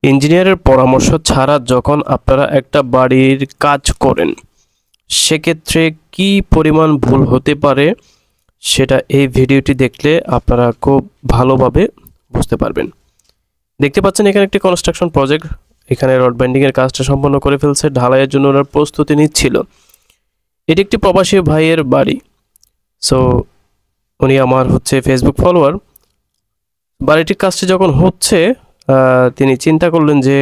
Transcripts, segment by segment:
ইঞ্জিনিয়ারের পরামর্শ ছাড়া যখন আপনারা একটা বাড়ির কাজ করেন সেক্ষেত্রে কি পরিমাণ ভুল হতে পারে সেটা এই ভিডিওটি দেখলে আপনারা খুব ভালোভাবে বুঝতে পারবেন। দেখতে পাচ্ছেন এখানে একটি কনস্ট্রাকশন প্রজেক্ট, এখানে রড বাইন্ডিং এর কাজটা সম্পন্ন করে ফেলছে, ঢালাইয়ের জন্য ওরা প্রস্তুতি নিচ্ছিল। এটি একটি প্রবাসী ভাইয়ের বাড়ি। সো উনি আমার ফেসবুক ফলোয়ার। বাড়িটির কাজটি যখন হচ্ছে তিনি চিন্তা করলেন যে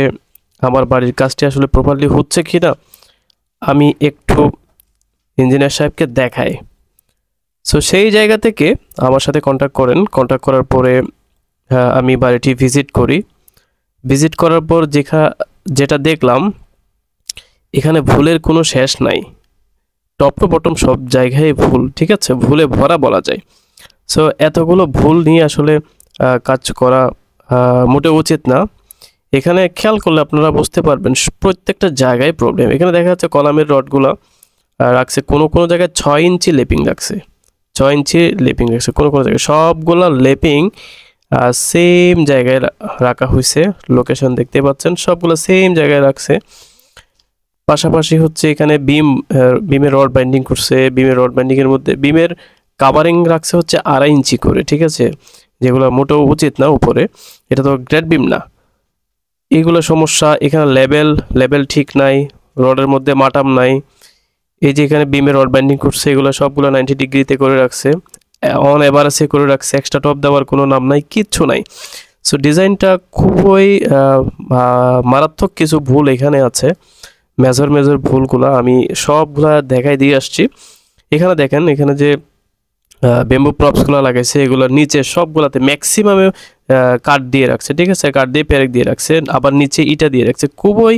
আমার বাড়ির কাজটি আসলে প্রপারলি হচ্ছে কি না, আমি একটু ইঞ্জিনিয়ার সাহেবকে দেখাই। সো সেই জায়গা থেকে আমার সাথে কন্ট্যাক্ট করেন। কন্ট্যাক্ট করার পরে আমি বাড়িটি ভিজিট করি। ভিজিট করার পর যেটা দেখলাম, এখানে ভুলের কোনো শেষ নাই। টপ টু বটম সব জায়গায় ভুল, ঠিক আছে, ভুলে ভরা বলা যায়। সো এতগুলো ভুল নিয়ে আসলে কাজ করা মোটেও উচিত না। এখানে খেয়াল করলে আপনারা বুঝতে পারবেন প্রত্যেকটা জায়গায় প্রবলেম। এখানে দেখা যাচ্ছে কলামের রডগুলো রাখছে, কোনো কোনো জায়গায় 6 ইঞ্চি লেপিং রাখছে, 6 ইঞ্চি লেপিং রাখছে কোনো কোনো জায়গায়। সবগুলো লেপিং সেম জায়গায় রাখা হয়েছে, লোকেশন দেখতে পাচ্ছেন, সবগুলো সেম জায়গায় রাখছে। পাশাপাশি এখানে বিমের রড বাইন্ডিং করছে। বিমের রড বাইন্ডিংয়ের মধ্যে বিমের কাভারিং রাখছে 2.5 ইঞ্চি করে, ঠিক আছে, যেগুলো মোটেও উচিত না উপরে, এটা তো গ্রেড বিম না। এইগুলো সমস্যা। এখানে লেভেল ঠিক নাই, রডের মধ্যে মাটাম নাই। এই যে এখানে বিমের রড বাইন্ডিং করছে, এগুলো সবগুলো 90 ডিগ্রিতে করে রাখছে, অন এভারেজে করে রাখছে, এক্সট্রা টপ দেওয়ার কোনো নাম নাই, কিচ্ছু নাই। সো ডিজাইনটা খুবই মারাত্মক কিছু ভুল এখানে আছে। মেজর ভুলগুলো আমি সবগুলা দেখাই দিয়ে আসছি। এখানে দেখেন, এখানে যে বেম্বু প্রপসগুলো লাগাইছে এগুলোর নিচে সবগুলাতে ম্যাক্সিমামে কাঠ দিয়ে রাখছে, ঠিক আছে, কাঠ দিয়ে পেরেক দিয়ে রাখছে, আবার নিচে ইটা দিয়ে রাখছে। খুবই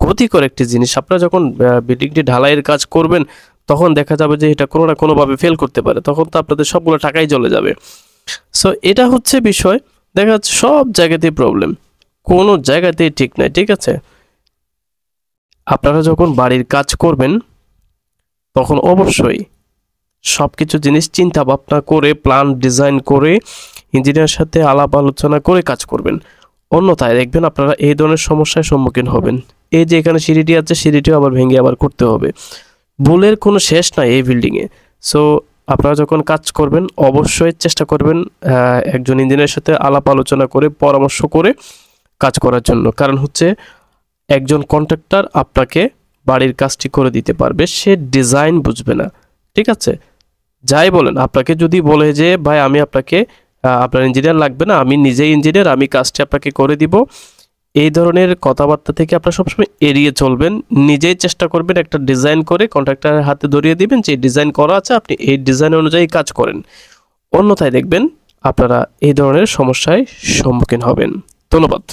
ক্ষতিকর একটি জিনিস। আপনারা যখন বিল্ডিংটি ঢালাইয়ের কাজ করবেন তখন দেখা যাবে যে এটা কোনো না কোনোভাবে ফেল করতে পারে, তখন তো আপনাদের সবগুলো টাকাই চলে যাবে। সো এটা বিষয়। দেখা যাচ্ছে সব জায়গাতেই প্রবলেম, কোনো জায়গাতেই ঠিক নাই, ঠিক আছে। আপনারা যখন বাড়ির কাজ করবেন তখন অবশ্যই সব কিছু জিনিস চিন্তা ভাবনা করে, প্ল্যান ডিজাইন করে, ইঞ্জিনিয়ারের সাথে আলাপ আলোচনা করে কাজ করবেন। অন্যথায় দেখবেন আপনারা এই ধরনের সমস্যার সম্মুখীন হবেন। এই যে এখানে সিঁড়িটি আছে, সিঁড়িটিও আবার ভেঙে আবার করতে হবে। ভুলের কোনো শেষ নাই এই বিল্ডিংয়ে। সো আপনারা যখন কাজ করবেন অবশ্যই চেষ্টা করবেন একজন ইঞ্জিনিয়ারের সাথে আলাপ আলোচনা করে, পরামর্শ করে কাজ করার জন্য। কারণ একজন কন্ট্রাক্টর আপনাকে বাড়ির কাজটি করে দিতে পারবে, সে ডিজাইন বুঝবে না, ঠিক আছে। যাই বলেন, আপনাকে যদি বলে যে ভাই আমি আপনার ইঞ্জিনিয়ার লাগবে না, আমি নিজেই ইঞ্জিনিয়ার, আমি কাজটি আপনাকে করে দিব, এই ধরনের কথাবার্তা থেকে আপনারা সবসময় এড়িয়ে চলবেন। নিজেই চেষ্টা করবেন একটা ডিজাইন করে কন্ট্রাক্টরের হাতে ধরিয়ে দিবেন যে ডিজাইন করা আছে, আপনি এই ডিজাইন অনুযায়ী কাজ করেন। অন্যথায় দেখবেন আপনারা এই ধরনের সমস্যায় সম্মুখীন হবেন। ধন্যবাদ।